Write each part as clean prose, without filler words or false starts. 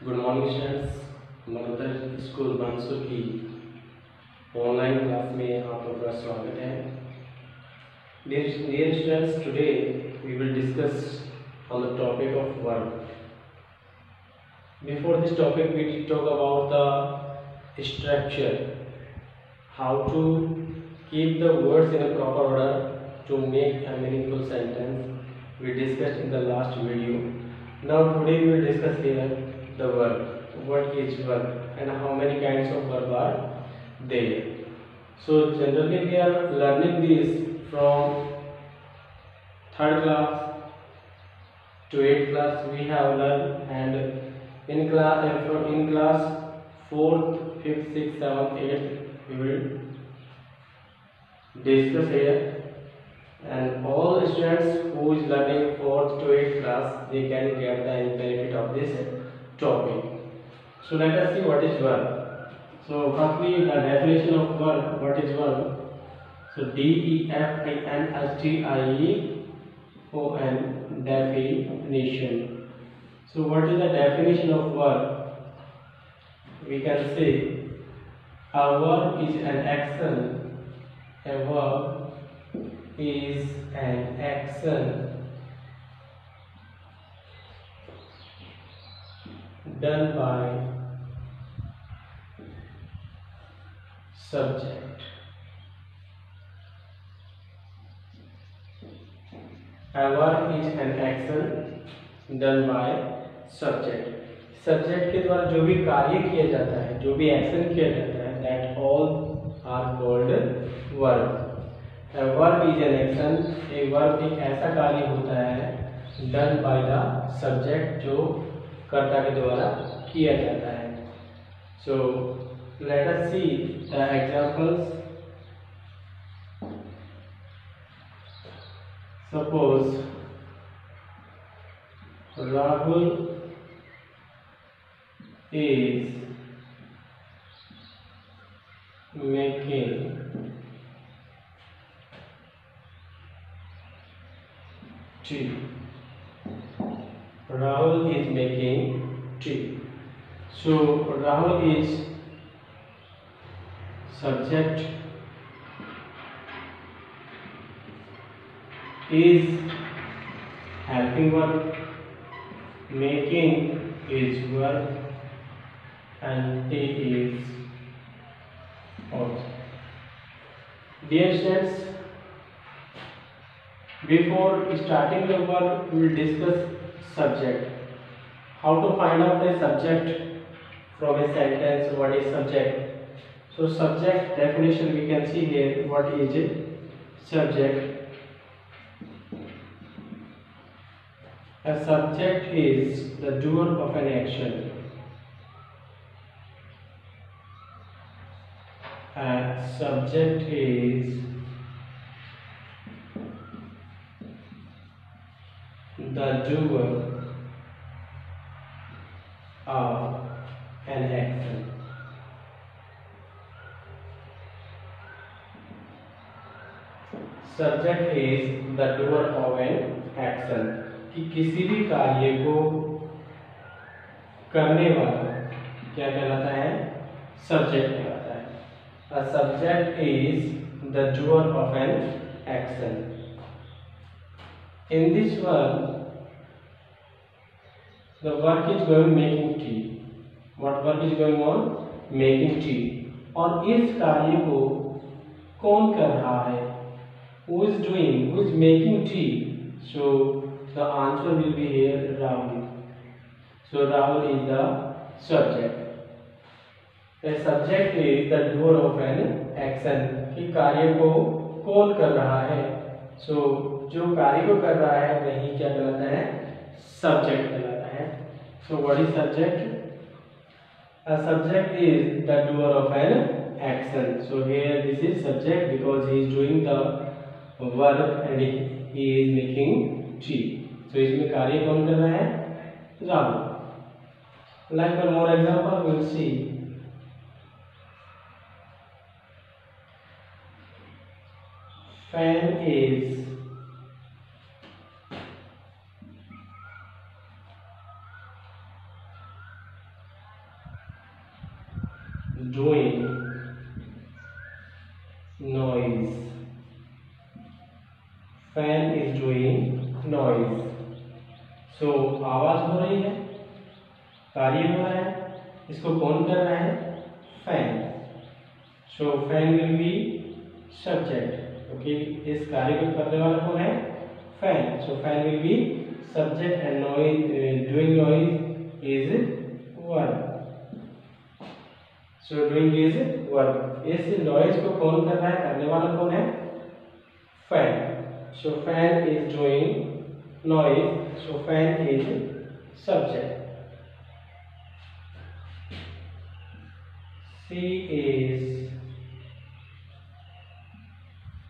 Good morning students, mother school Bansur की online class में आप लोगों का स्वागत है। Dear students, today we will discuss on the topic of verb. Before this topic, we talk about the structure, how to keep the words in a proper order to make a meaningful sentence. We discussed in the last video. Now today we will discuss here the verb. What is verb and how many kinds of verb are there? So generally we are learning this from 3rd class to 8th class we have learned, and in class 4th, 5th, 6th, 7th, 8th we will discuss here, and all students who is learning 4th to 8th class they can get the benefit of this topic. So let us see what is verb. So firstly the definition of verb. What is verb? So definition. Definition. So what is the definition of verb? We can say a verb is an action. A verb is an action done by subject. A verb is an action done by subject. Subject के द्वारा जो भी कार्य किया जाता है, जो भी एक्शन किया जाता है, that all are called verb. A verb is an action. एक verb एक ऐसा कार्य होता है done by the subject, जो कर्ता के द्वारा किया जाता है. So let us see the examples. Suppose Rahul is making tea. Rahul is making tea. So Rahul is subject, is helping verb, making is verb, and he is object. Dear students, before starting the verb we will discuss subject. How to find out the subject from a sentence? What is subject? So subject definition we can see here. What is it? Subject. A subject is the doer of an action. A subject is the doer of an action. Subject is the doer of an action. कि किसी भी कार्य को करने वाला क्या कहलाता है? सब्जेक्ट कहलाता है. A subject is the doer of an action. In this work, the work is going making tea. What work is going on? Making tea. और इस कार्य को कौन कर रहा है? Who is doing? Who is making tea? So the answer will be here Rahul. So Rahul is the subject. The subject is the doer of an action. कि कार्य को कौन कर रहा है? So जो कार्य को कर रहा है वही क्या कहलाता है? Subject कहलाता है. So what is subject? A subject is the doer of an action. So here this is subject because he is doing the work and he is making tea. So इसमें कार्य कौन कर रहा है? Rahul. Like one more example we will see. Fan is doing noise. Fan is doing noise. So आवाज हो रही है, कार्य हो रहा है, इसको कौन कर रहा है? Fan. So fan will be subject. Okay, इस कार्य को करने वाला कौन है? Fan. So fan will be subject and noise, doing noise is verb. So doing is verb. इस noise को कौन कर रहा है? करने वाला कौन है? Fan. So fan is doing noise. So fan is subject. She is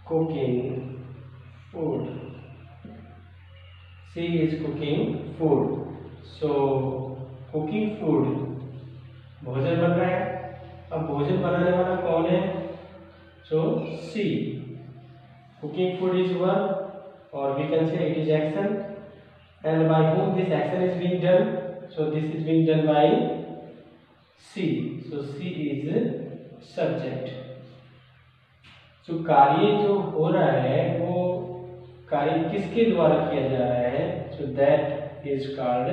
cooking food. She is cooking food. So cooking food, भोजन बन रहा है. अब भोजन बनाने वाला कौन है? So she. Cooking food is verb, or we can say it is action. And by whom this action is being done? So this is being done by she. So she is subject. So कार्य जो हो रहा है वो कार्य किसके द्वारा किया जा रहा है? So that is called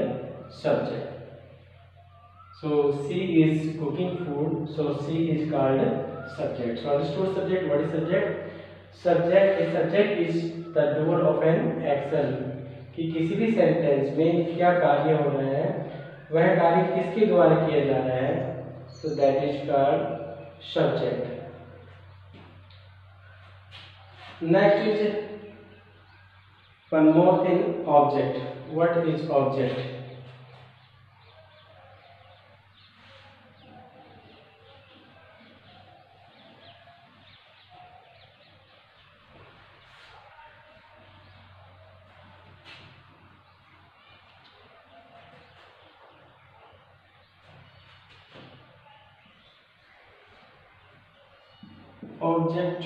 subject. So she is cooking food. So she is called subject. So understood subject. What is subject? Subject is the doer of an action. कि किसी भी सेंटेंस में क्या कार्य हो रहा है, वह कार्य किसके द्वारा किया जा रहा है? So that is called subject. Next is one more thing, object. What is object? Object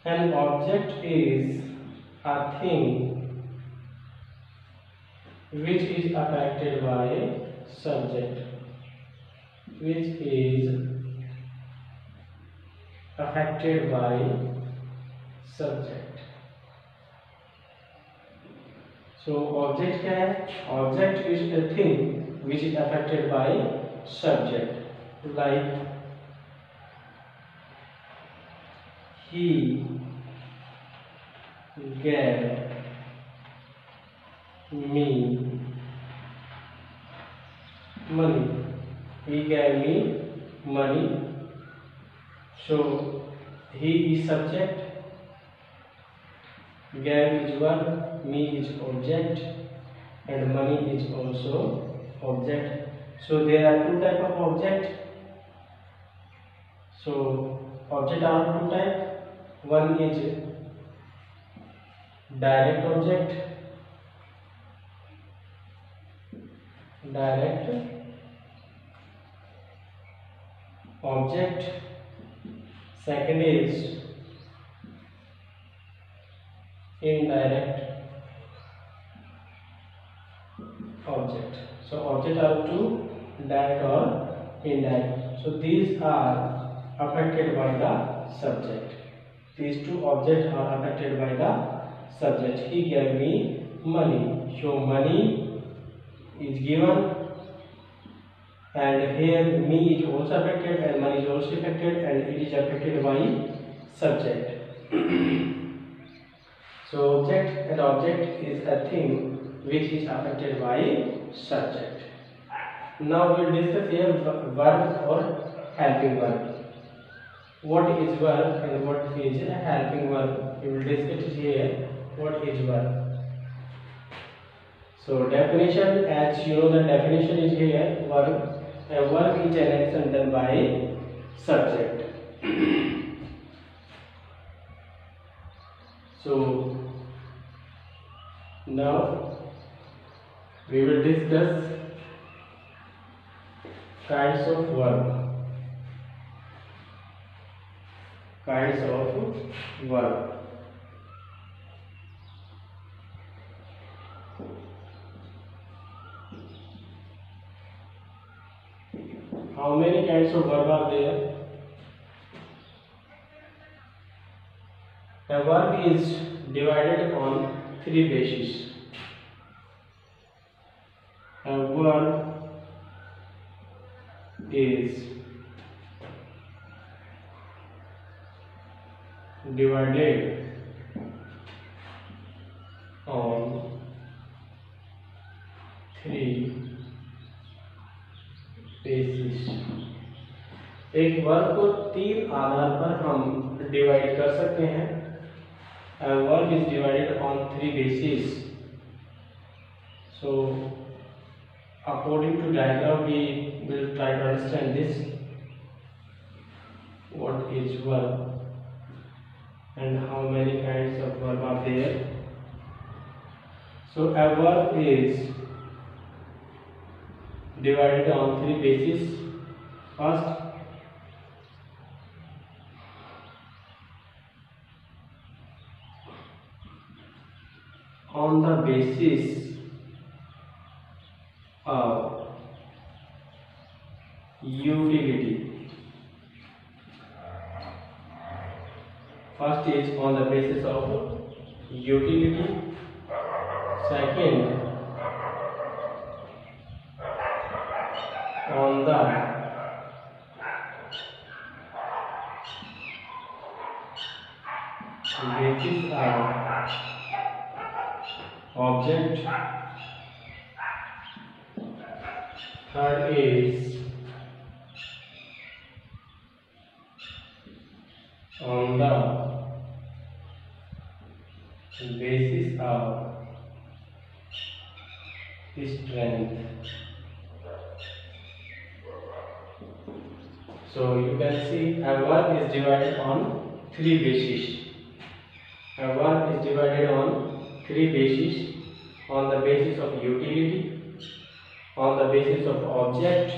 an object is a thing which is affected by subject, which is affected by subject. So object क्या है? Object is a thing which is affected by subject. Like he gave me money. He gave me money. So he is subject. Gave is verb, me is object, and money is also object. So there are two type of object. So object are two type. One is direct object. Direct object. Second is indirect object. So object are two, direct or indirect. So these are affected by the subject. These two objects are affected by the subject. He gave me money. So money is given, and here me is also affected and money is also affected, and it is affected by subject. So object and object is a thing which is affected by subject. Now we will discuss here verb or helping verb. What is verb and what is a helping verb? We will discuss here what is verb. So definition, as you know, the definition is here. Verb. A verb is an action done by subject. So now we will discuss kinds of verb. Kinds of verb. How many kinds of verb are there? A verb is divided on three bases. A verb is divided on three bases. एक verb को तीन आधार पर हम divide कर सकते हैं. A verb is divided on three bases. So according to diagram we will try to understand this. What is verb and how many kinds of verb are there? So a verb is divided on three bases. First, on the basis of utility. First is on the basis of utility. Second, on the basis of object. Third is on the basis of strength. So you can see a verb is divided on three bases. A verb is divided on three bases: on the basis of utility, on the basis of object,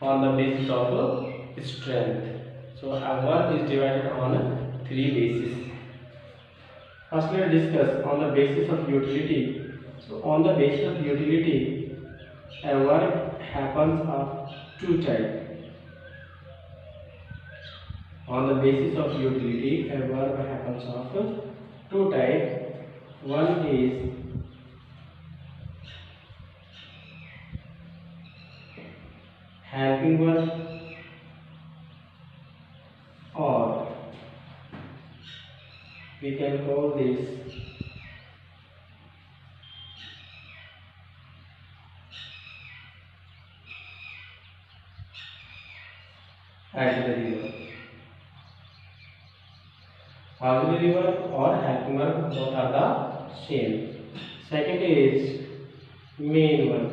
on the basis of strength. So a verb is divided on three bases. First let us discuss on the basis of utility. So on the basis of utility, a verb happens of two types. On the basis of utility, a verb happens of two types. One is helping verb, or we can call this auxiliary verb. Auxiliary verb or helping verb both are the same. Second is main verb.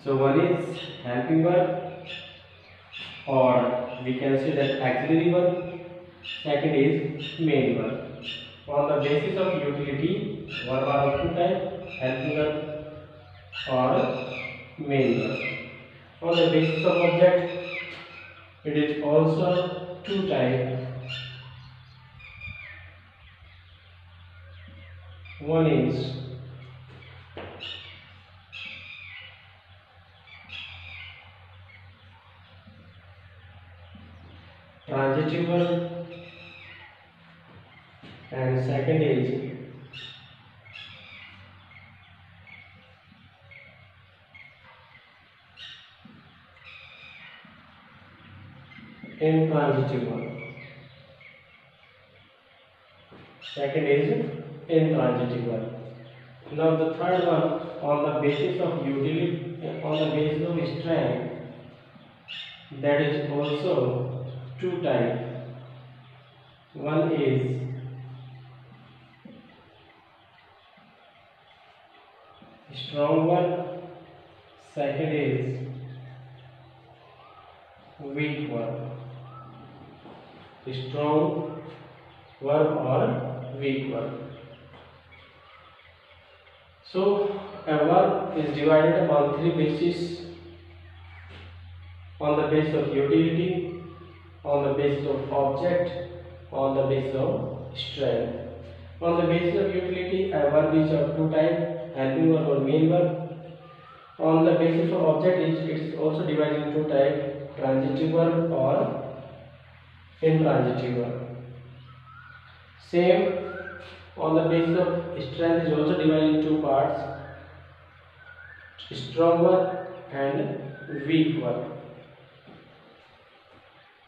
So one is helping verb, or we can say that auxiliary verb. Second is main verb. On the basis of utility, verb are of two types: helping verb or main verb. On the basis of object, it is also two types. One is transitive verb, and second is intransitive verb. Second is intransitive verb. Now the third one, on the basis of utility, on the basis of strength, that is also two types. One is strong verb, second is weak verb. Strong verb or weak verb. So a verb is divided on three bases: on the basis of utility, on the basis of object, on the basis of strength. On the basis of utility, a verb is of two types, helping verb or main verb. On the basis of object, it is also divided into two types, transitive verb or intransitive verb. Same on the basis of strength is also divided into two parts, strong verb and weak verb.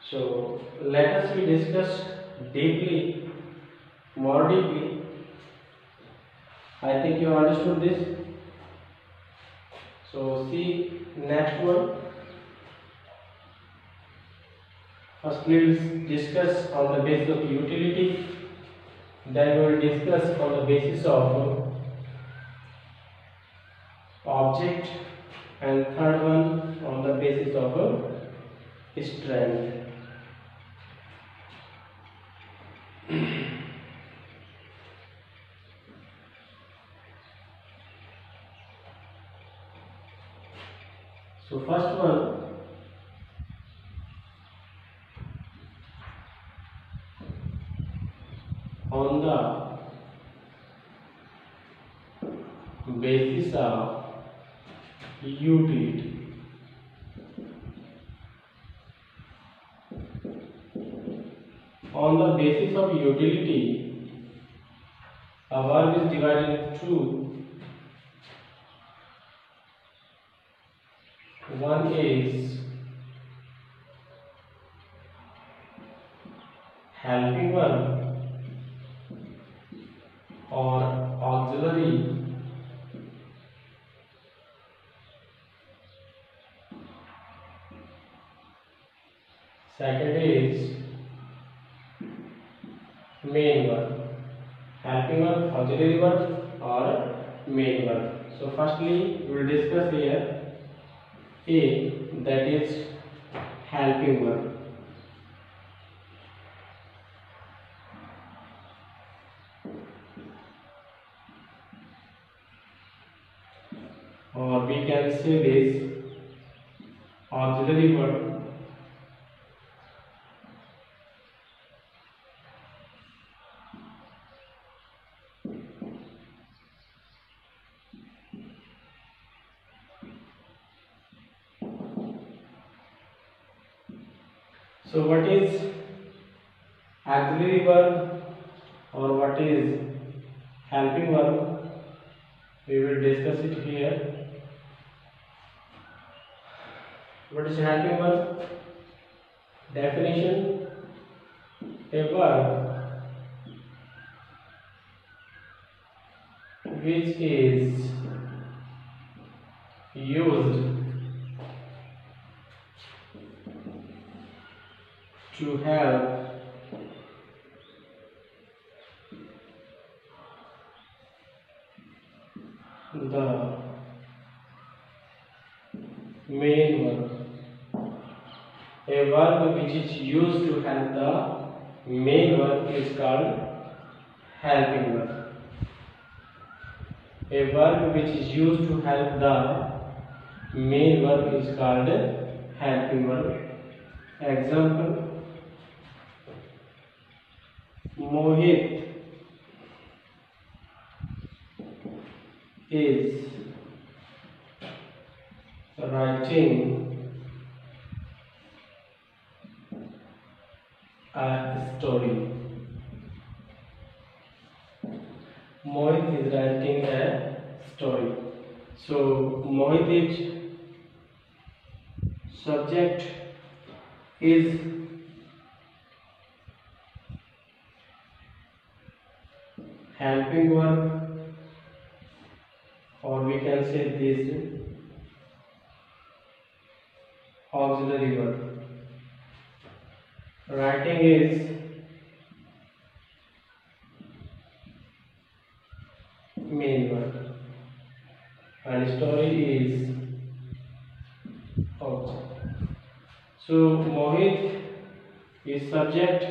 So let us we discuss deeply, more deeply. I think you understood this. So see next one. First we will discuss on the basis of utility. Then we will discuss on the basis of object, and third one on the basis of strength. So first one, on the basis of utility. On the basis of utility, a verb is divided into two. One is helping verb or auxiliary. Second is main verb, helping verb, auxiliary verb or main verb. So firstly we will discuss here A, that is helping verb. Or we can say this auxiliary verb. So what is auxiliary verb or what is helping verb? We will discuss it here. What is helping verb? Definition: a verb which is used to help the main verb. A verb which is used to help the main verb is called helping verb. A verb which is used to help the main verb is called helping verb. Example: Mohit is writing a story. Mohit is writing a story. So Mohit is subject, is helping verb, or we can say this auxiliary verb. Writing is main verb and story is object. So Mohit is subject,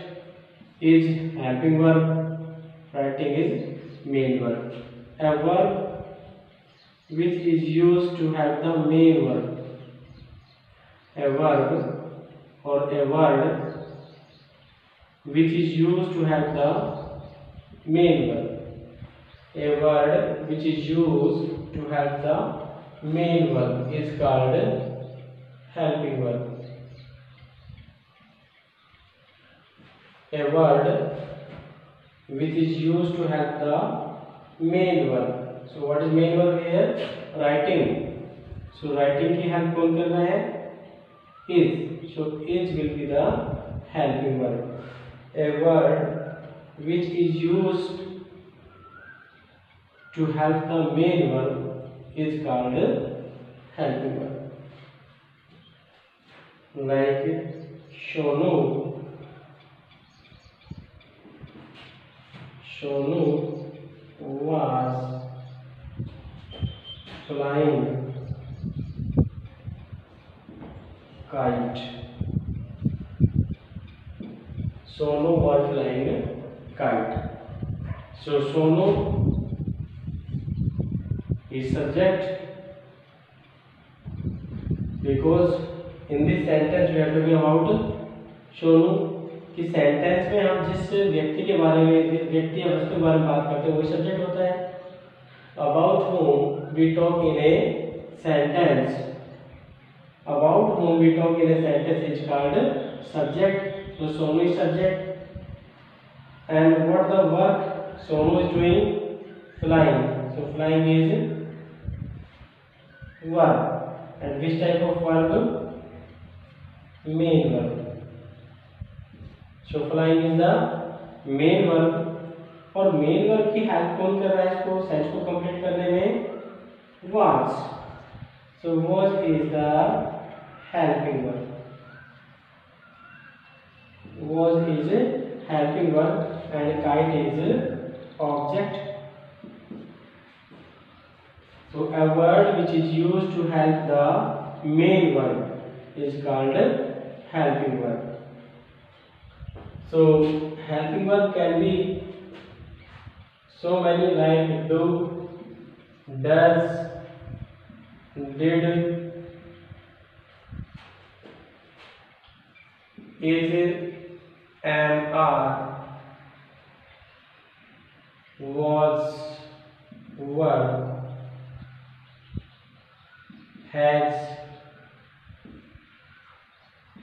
is helping verb, writing is main verb. A verb which is used to have the main verb. A verb or a word which is used to have the main verb. A word which is used to help the main verb is called helping verb. A word which is used to help the main verb. So what is main verb here? Writing. So writing की help कौन कर रहा है? Is. So is will be the helping verb. A word which is used to help the main verb is called helping verb. Like Shonu. Shonu was flying kite. Sonu was flying kite. So Sonu is subject because in this sentence we are talking about Sonu. कि sentence में हम जिस व्यक्ति के बारे में व्यक्ति या वस्तु के बारे में बात करते हैं वही सब्जेक्ट होता है. About whom we talk in a sentence. About whom we talk in a sentence is called subject. So Sonu is subject. And what the work Sonu is doing? Flying. So flying is verb. And which type of verb? Main verb. So flying is the main verb. और main verb की help कौन कर रहा है इसको sense को complete करने में? was. So was is the helping verb. Was is a helping verb and kite is object. So a word which is used to help the main verb is called helping verb. So helping verb can be so many like do, does, did, is, am, are, was, were, has,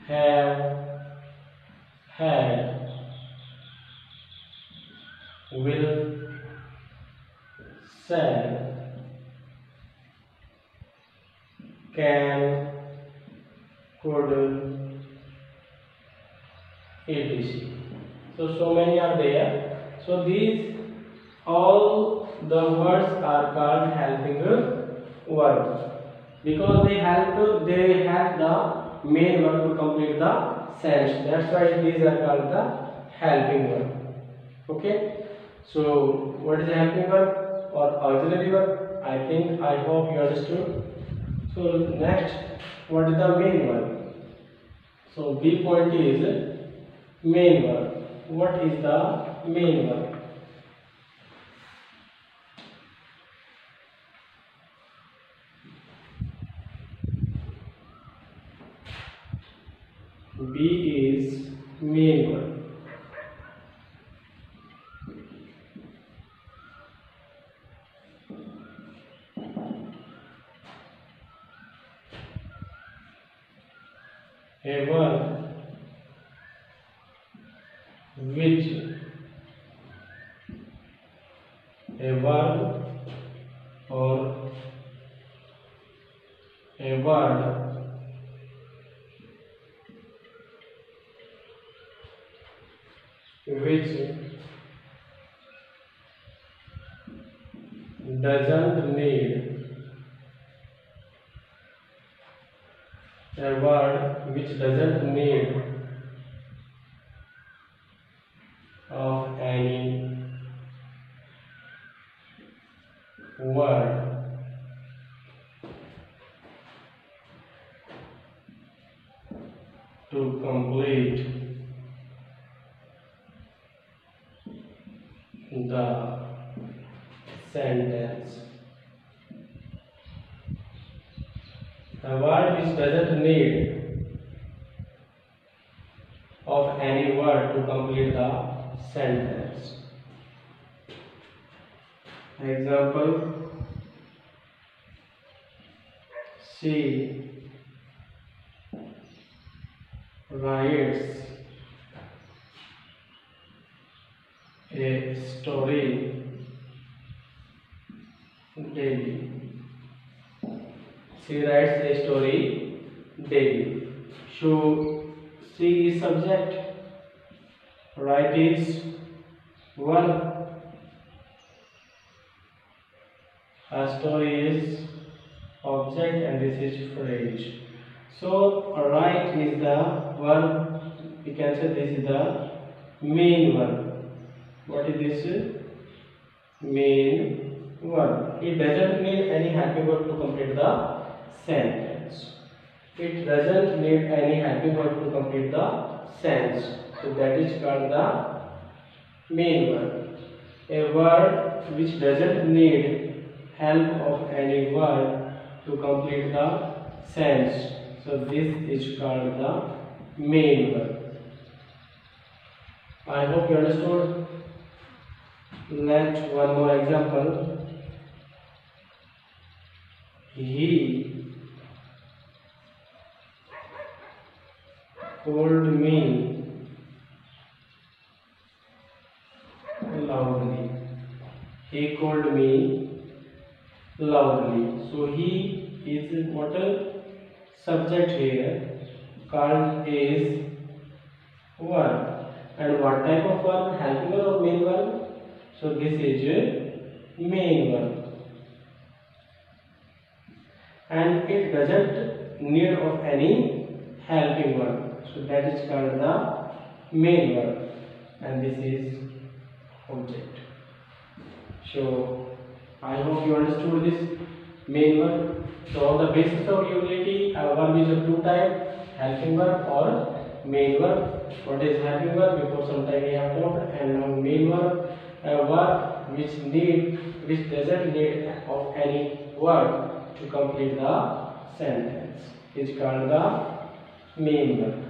have, had, will, shall, can, could, etc. So many are there. So these all the words are called helping verbs because they help the main verb to complete the sentence. That's why these are called the helping verb. Okay. So what is a helping verb or auxiliary verb? I hope you understood. So next, what is the main verb? So B point is main verb. What is the main verb? B is main verb. A verb which a verb or a word which doesn't need a word which doesn't need of any word to complete the sentence. A word which doesn't need of any word to complete the sentence. Example, she writes a story daily. She writes a story daily. So she is subject, write is verb, a story is object, and this is phrase. So write is the verb. We can say this is the main verb. What is this? Main verb. It doesn't need any helping verb to complete the sentence. It doesn't need any helping verb to complete the sentence. So that is called the main verb. A word which doesn't need help of any verb to complete the sentence. So this is called the main verb. I hope you understood. Let's one more example. He called me loudly. He called me loudly. So he is what a subject here. Called is verb. And what type of verb? Helping verb or main verb? So this is main verb. And it doesn't need of any helping verb. So that is called the main verb. And this is object. So I hope you understood this main verb. So on the basis of utility, a verb is of two types, helping verb or main verb. What is helping verb? Before some time we have taught, and now main verb, a verb which doesn't need of any verb to complete the sentence is called the main verb.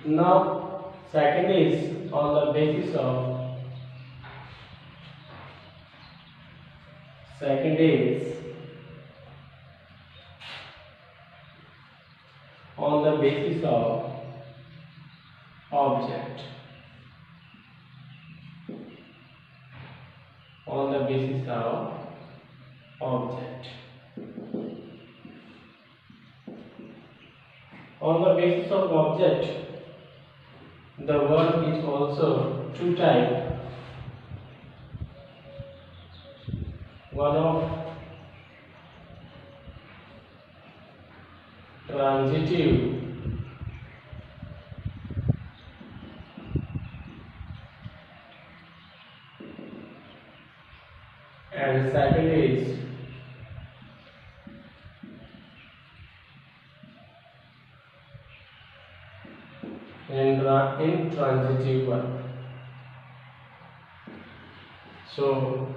Now second is on the basis of object. On the basis of object. On the basis of object, the verb is also two types. One of transitive and second is intransitive verb. So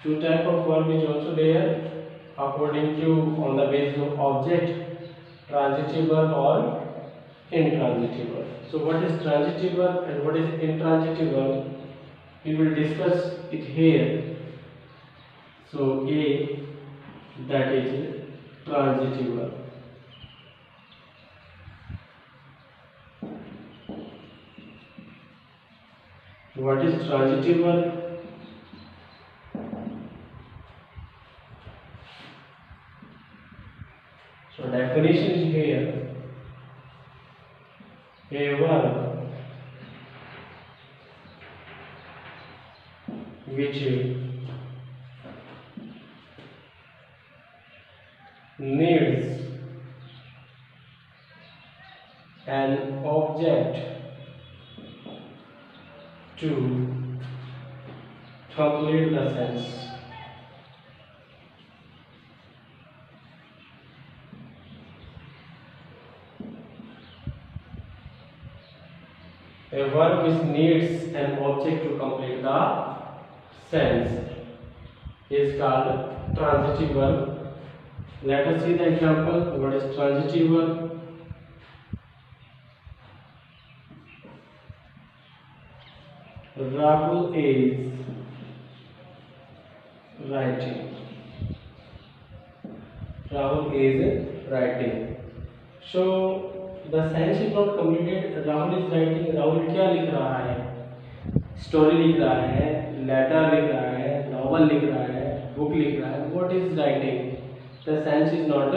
two type of verb is also there according to on the basis of object, transitive verb or intransitive verb. So what is transitive verb and what is intransitive verb? We will discuss it here. So A, that is transitive verb. What is transitive verb? So definition is here. A verb which needs an object to complete the sentence. A verb which needs an object to complete the sentence is called transitive verb. Let us see the example. What is transitive verb? Rahul is writing. Rahul is writing. So the sentence is not completed. Rahul is writing. Rahul क्या लिख रहा है? Story लिख रहा है, letter लिख रहा है, नॉवल लिख रहा है, बुक लिख रहा है. What is writing? The sentence is not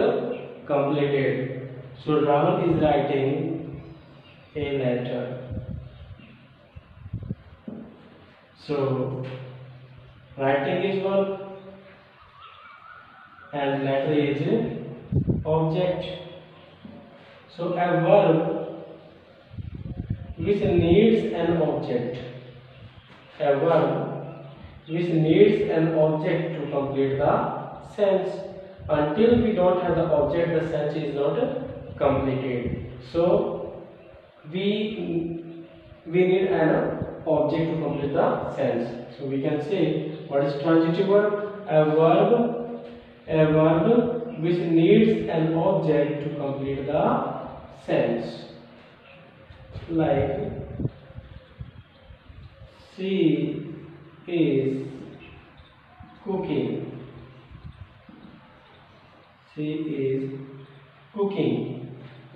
completed. So Rahul is writing a letter. So writing is verb and letter is object. So a verb which needs an object. A verb which needs an object to complete the sentence. Until we don't have the object, the sentence is not completed. So we need an object to complete the sentence. So we can say what is transitive verb? A verb which needs an object to complete the sentence. Like she is cooking. She is cooking.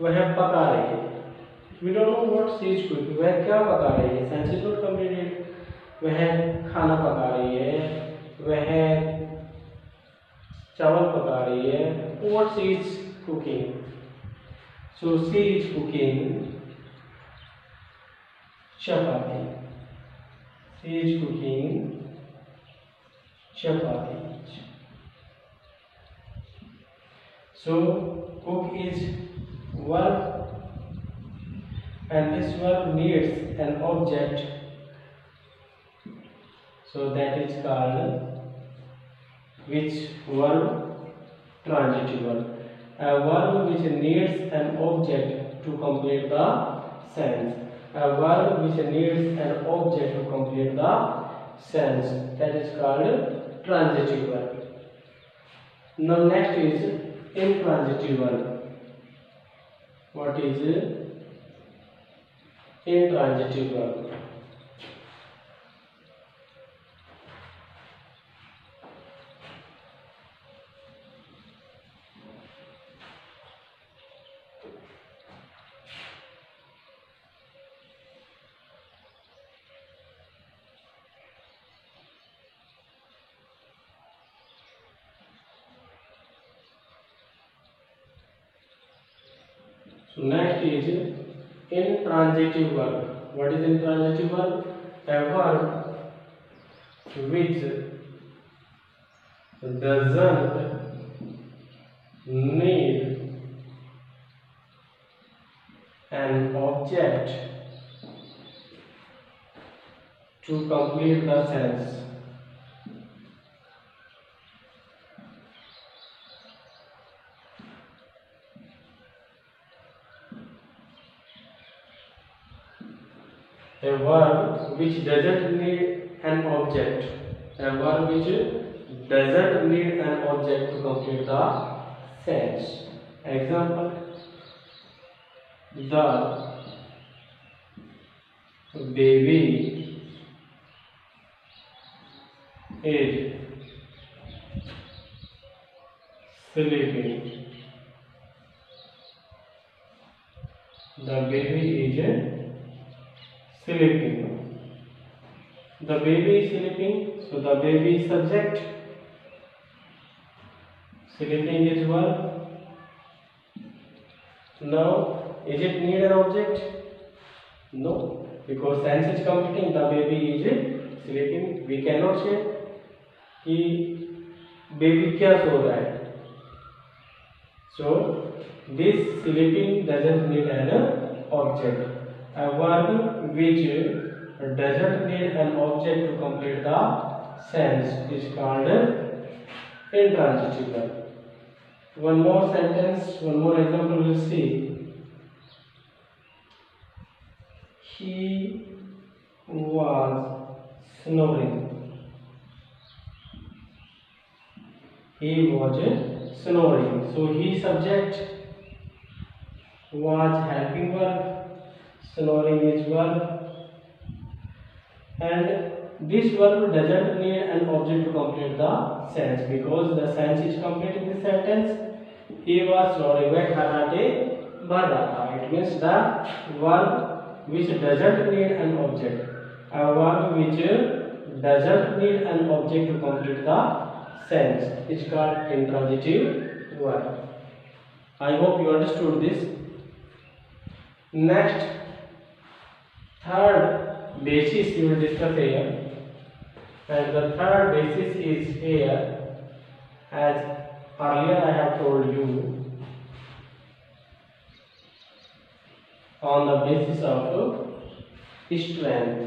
वह पका रही है. We don't know what she is cooking. वह क्या पका रही है? Sentence is not completed. वह खाना पका रही है. वह चावल पका रही है. What she is cooking? So she is cooking chapati. She is cooking chapati. So cook is verb and this verb needs an object. So that is called which verb? Transitive verb. A verb which needs an object to complete the sentence. A verb which needs an object to complete the sentence. That is called transitive verb. Now next is intransitive verb. What is intransitive verb? So next is intransitive verb. What is intransitive verb? A verb which doesn't need an object to complete the sentence. A verb which doesn't need an object. A verb which doesn't need an object to complete the sentence. Example: the baby is sleeping. The baby is sleeping. The baby is sleeping, so the baby is subject. Sleeping is verb. Now, is it need an object? No, because sentence is completing. The baby is sleeping. We cannot say कि baby क्या सो रहा है. So this sleeping doesn't need an object. A verb which doesn't need an object to complete the sentence is called intransitive verb. One more sentence, one more example we'll see. He was snoring. He was snoring. So he subject, was helping verb, snoring is verb. and this verb doesn't need an object to complete the sentence because the sentence is complete in this sentence. He was rolling a karate bharata. It means the verb which doesn't need an object. A verb which doesn't need an object to complete the sentence is called intransitive verb. I hope you understood this. Next, third basis we will discuss here, and the third basis is here, as earlier I have told you, on the basis of strength.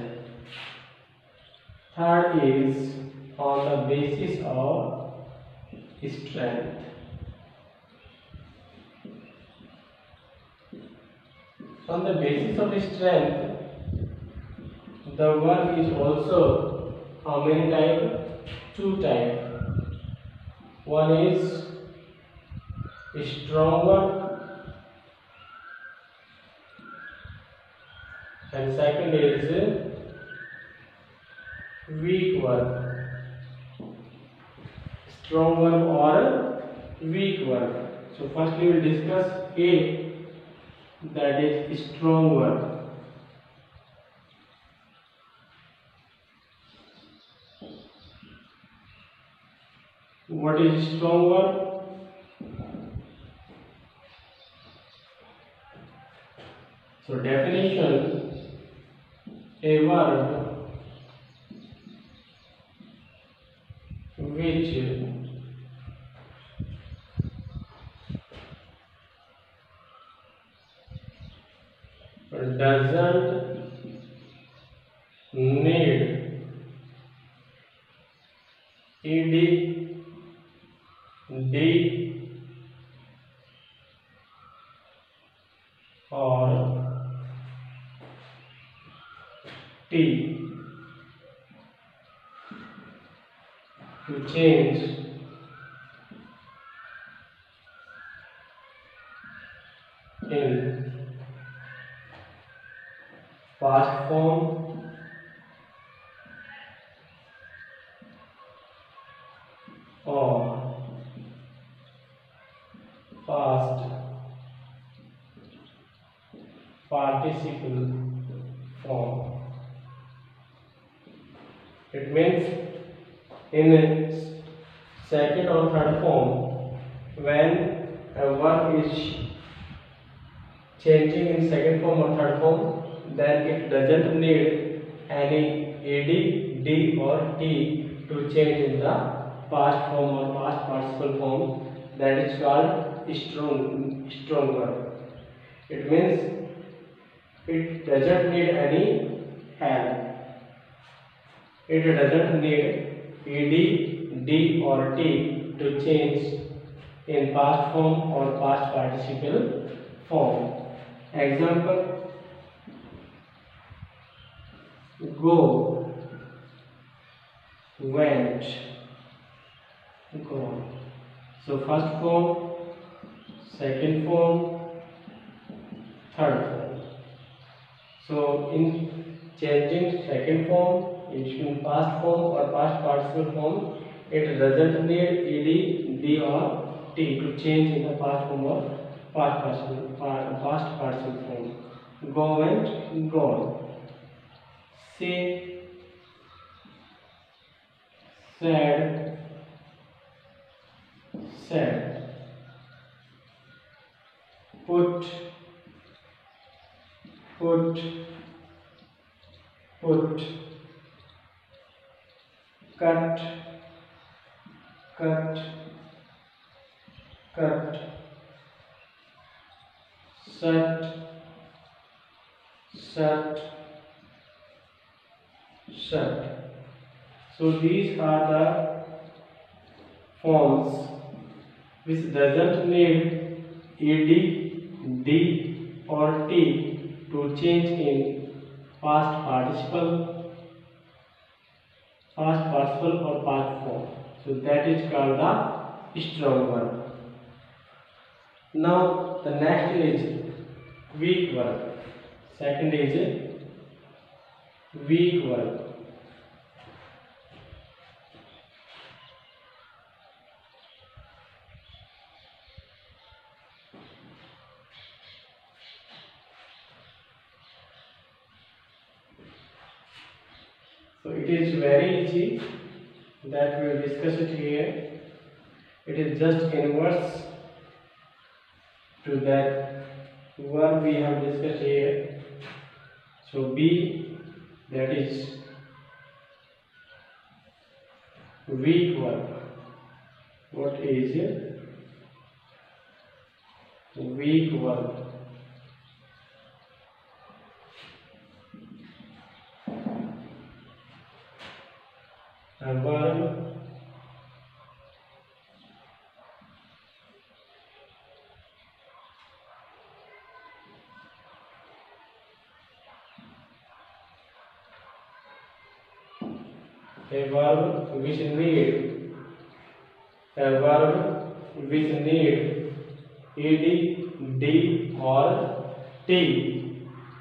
Third is on the basis of strength. On the basis of strength, the verb is also how many type? Two type. One is strong verb and second is weak verb. Strong verb or weak verb. So first we will discuss A, that is strong verb. What is strong verb? So definition: a verb which doesn't need ed, d or t to change in past form or past participle form. It means in its second or third form, when a verb is changing in second form or third form, then it doesn't need any ed, d or t to change in the past form or past participle form. That is called strong verb. It means it doesn't need any help. It doesn't need ed, d or t to change in past form or past participle form. Example: go, went, gone. So first form, second form, third form. So in changing second form in past form or past participle form, it doesn't need ed, d or t to change in the past form or past participle form. Go, went, gone. Say, said, said. Put, put, put. Cut, cut, cut. Shut, shut, shut. So these are the forms which doesn't need ed, d or t to change in past participle or past form. So that is called the strong verb. Now the next is weak verb. Second is weak verb. So it is very easy that we will discuss it here. It is just inverse to that verb we have discussed here. So be, that is weak verb. What is weak verb? A verb which need ed, d or t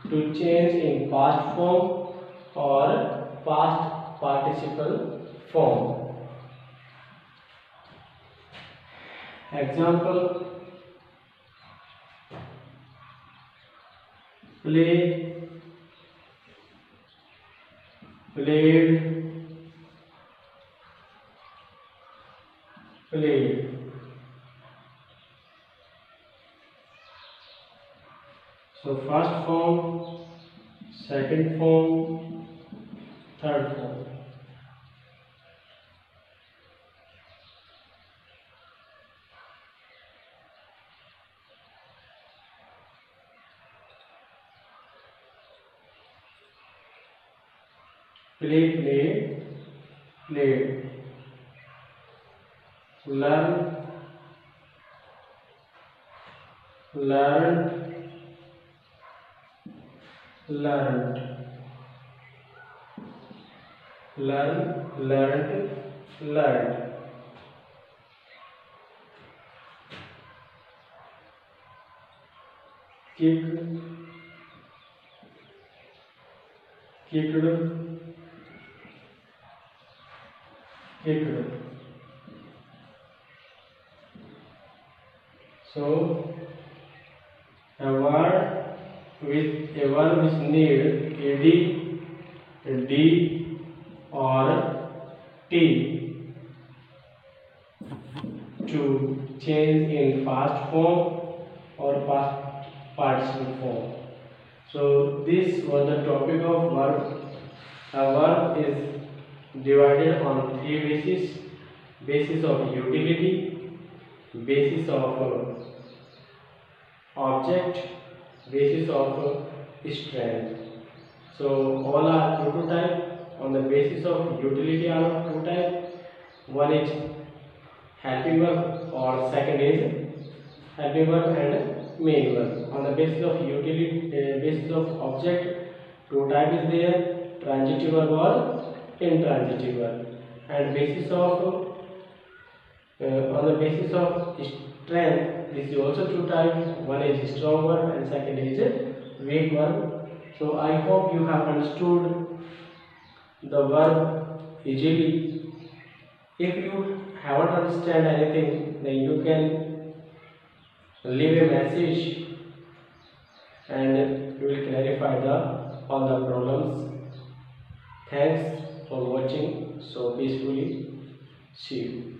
to change in past form or past participle form. Example: play, played, played. So first form, second form, third form. Play, played, played. Learn, learned, learned. Learn, learned, learned. Kick, kicked, kicked. So a word which need ed, d or t to change in past form or past participle form. So this was the topic of verb. A verb is divided on three bases: basis of utility, basis of object, basis of strength. So all are prototype. On the basis of utility are two types. One is helping verb or second is helping verb and main verb. On the basis of utility, basis of object, two type is there: transitive verb or intransitive verb. And basis of on the basis of strength, this is also two types. One is strong verb and second is weak verb. So I hope you have understood the verb easily. If you haven't understand anything, then you can leave a message and we will clarify all the problems. Thanks for watching so peacefully. See you.